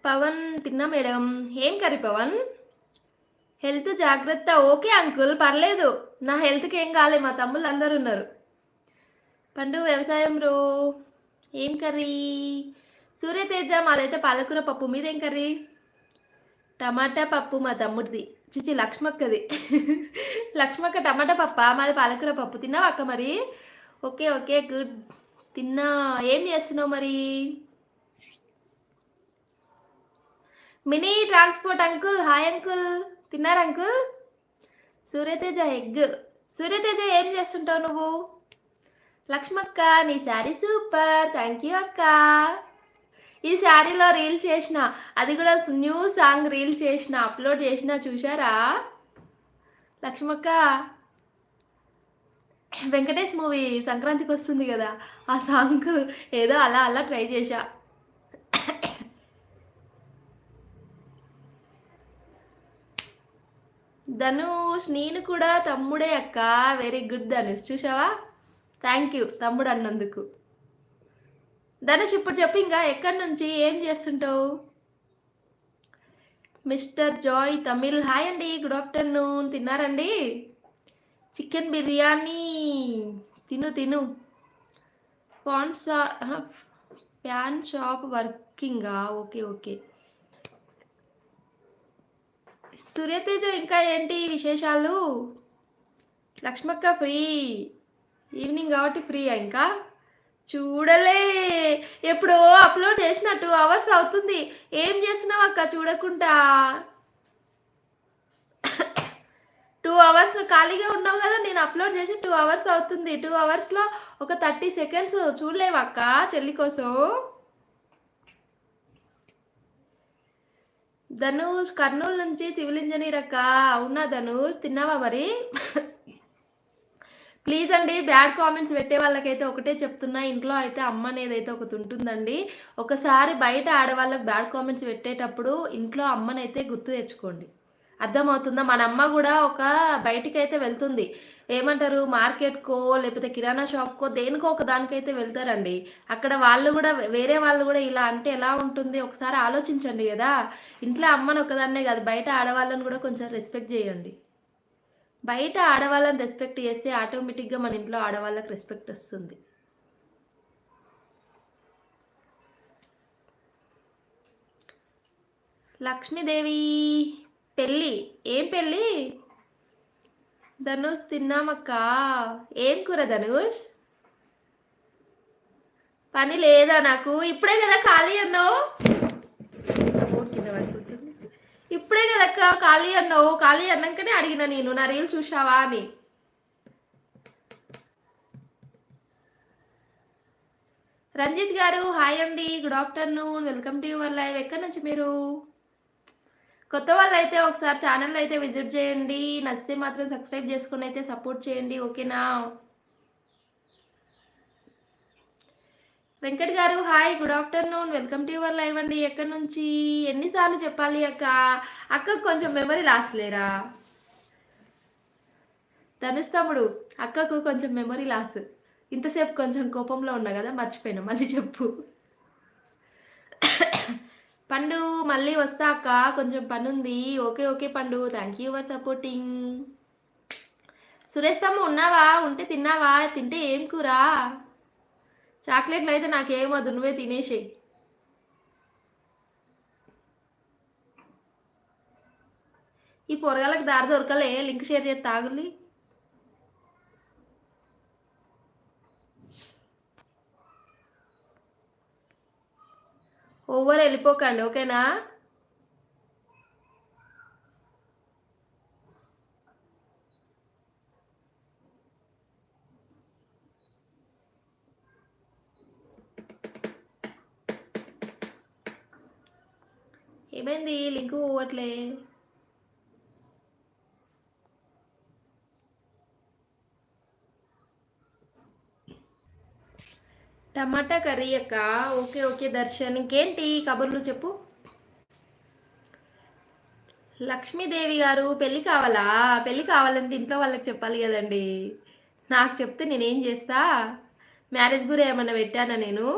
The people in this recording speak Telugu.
పవన్ తిన్నా మేడం. ఏం కర్రీ పవన్? హెల్త్ జాగ్రత్త. ఓకే అంకుల్ పర్లేదు. నా హెల్త్‌కి ఏం కాలే. మా తమ్ముళ్ళందరూ ఉన్నారు. పండు వ్యవసాయం బ్రో. ఏం కర్రీ? సూర్యతేజ మాదైతే పాలకూర పప్పు. మీదేం కర్రీ? టమాటా పప్పు మా తమ్ముడిది. చిచి లక్ష్మక్కది. లక్ష్మక్క టమాటా పప్పా? మాది పాలకూర పప్పు. తిన్నావా అక్క మరి? ఓకే. ఓకే. గుడ్. తిన్నా. ఏం చేస్తున్నావు మరి? Mini transport uncle. Hi uncle. తిన్నారా అంకుల్? సూర్యతేజ ఎగ్. సూర్యతేజ ఏం చేస్తుంటావు నువ్వు? లక్ష్మక్క నీ శారీ సూపర్. థ్యాంక్ యూ అక్క. ఈ శారీలో రీల్ చేసిన, అది కూడా న్యూ సాంగ్ రీల్ చేసిన, అప్లోడ్ చేసిన చూశారా? లక్ష్మక్క వెంకటేష్ మూవీ సంక్రాంతికి వస్తుంది కదా, ఆ సాంగ్ ఏదో అలా అలా ట్రై చేశా. ధనుష్ నేను కూడా తమ్ముడే అక్క. Very good Dhanush. చూసావా? థ్యాంక్ యూ తమ్ముడు అన్నందుకు. ధనుష్ ఇప్పుడు చెప్పు, ఇంకా ఎక్కడి నుంచి ఏం చేస్తుంటావు? మిస్టర్ జాయ్ తమిళ్ హాయ్ అండి. Good afternoon. తిన్నారండి? చికెన్ బిర్యానీ. తిను తిను. ప్యాన్ షాప్ వర్కింగా? Okay okay. సూర్యతేజ ఇంకా ఏంటి విశేషాలు? లక్ష్మక్క ఫ్రీ ఈవినింగ్ కాబట్టి ఫ్రీయా? ఇంకా చూడలే. ఎప్పుడో అప్లోడ్ చేసిన 2 అవర్స్ అవుతుంది. ఏం చేస్తున్నావు అక్క చూడకుండా? 2 అవర్స్ ఖాళీగా ఉన్నావు కదా. నేను అప్లోడ్ చేసి 2 అవర్స్ అవుతుంది. 2 అవర్స్లో ఒక 30 సెకండ్స్ చూడలేవక్క చెల్లి కోసం? ధనుష్ కర్నూలు నుంచి సివిల్ ఇంజనీర్ అక్క. అవునా ధనుష్? తిన్నావా మరి? ప్లీజ్ అండి, బ్యాడ్ కామెంట్స్ పెట్టే వాళ్ళకైతే ఒకటే చెప్తున్నా, ఇంట్లో అయితే అమ్మ అనేది అయితే ఒకటి ఉంటుందండి. ఒకసారి బయట ఆడవాళ్ళకి బ్యాడ్ కామెంట్స్ పెట్టేటప్పుడు ఇంట్లో అమ్మనైతే గుర్తు తెచ్చుకోండి. అర్థమవుతుందా? మన అమ్మ కూడా ఒక బయటికైతే వెళ్తుంది, ఏమంటారు, మార్కెట్కో లేకపోతే కిరాణా షాప్కో దేనికో ఒక దానికైతే వెళ్తారండి. అక్కడ వాళ్ళు కూడా, వేరే వాళ్ళు కూడా ఇలా అంటే ఎలా ఉంటుంది ఒకసారి ఆలోచించండి కదా. ఇంట్లో అమ్మని ఒకదాన్నే కాదు, బయట ఆడవాళ్ళని కూడా కొంచెం రెస్పెక్ట్ చేయండి. బయట ఆడవాళ్ళని రెస్పెక్ట్ చేస్తే ఆటోమేటిక్గా మన ఇంట్లో ఆడవాళ్ళకి రెస్పెక్ట్ వస్తుంది. లక్ష్మీదేవి పెళ్ళి. ఏం పెళ్ళి? ధనుష్ తిన్నామక్క. ఏం కూర ధనుష్? పని లేదా నాకు? ఇప్పుడే కదా ఖాళీ అన్నావు. ఇప్పుడే కదక్క ఖాళీ అన్నావు. ఖాళీ అన్నాకనే అడిగిన నేను, నా రీల్ చూసావా అని. రంజిత్ గారు హాయ్ అండి. Good afternoon. Welcome to your live. ఎక్కడి నుంచి మీరు? కొత్త వాళ్ళు అయితే ఒకసారి ఛానల్ అయితే విజిట్ చేయండి. నచ్చితే మాత్రం సబ్స్క్రైబ్ చేసుకుని అయితే సపోర్ట్ చేయండి. ఓకేనా? వెంకట్ గారు hi, good afternoon. Welcome to your live అండి. ఎక్కడి నుంచి? ఎన్నిసార్లు చెప్పాలి అక్క? అక్కకు కొంచెం మెమరీ లాస్ లేరా? ధనుష్ తమ్ముడు, అక్కకు కొంచెం మెమరీ లాస్. ఇంతసేపు కొంచెం కోపంలో ఉన్నా కదా, మర్చిపోయినా. మళ్ళీ చెప్పు. పండు మళ్ళీ వస్తా అక్క, కొంచెం పని ఉంది. ఓకే ఓకే పండు, thank you for supporting. Suresh తమ్ము ఉన్నావా? ఉంటే తిన్నావా? తింటే ఏం కూర? చాక్లెట్లు అయితే నాకేమొద్దు, నువ్వే తినేసేయి. ఈ పొరగాలకు దారి దొరకలే. లింక్ షేర్ చేసి తాగులి. ఓవర్ వెళ్ళిపోకండి, ఓకేనా? ఏమైంది? లింక్ పోవట్లే. టమాటా కర్రీ అక్క. Okay okay Darshan. ఇంకేంటి కబుర్లు చెప్పు. లక్ష్మీదేవి గారు పెళ్ళి కావాలా? పెళ్ళి కావాలంటే ఇంట్లో వాళ్ళకి చెప్పాలి కదండి. నాకు చెప్తే నేనేం చేస్తా? మ్యారేజ్ బ్యూరో ఏమన్నా పెట్టానా నేను?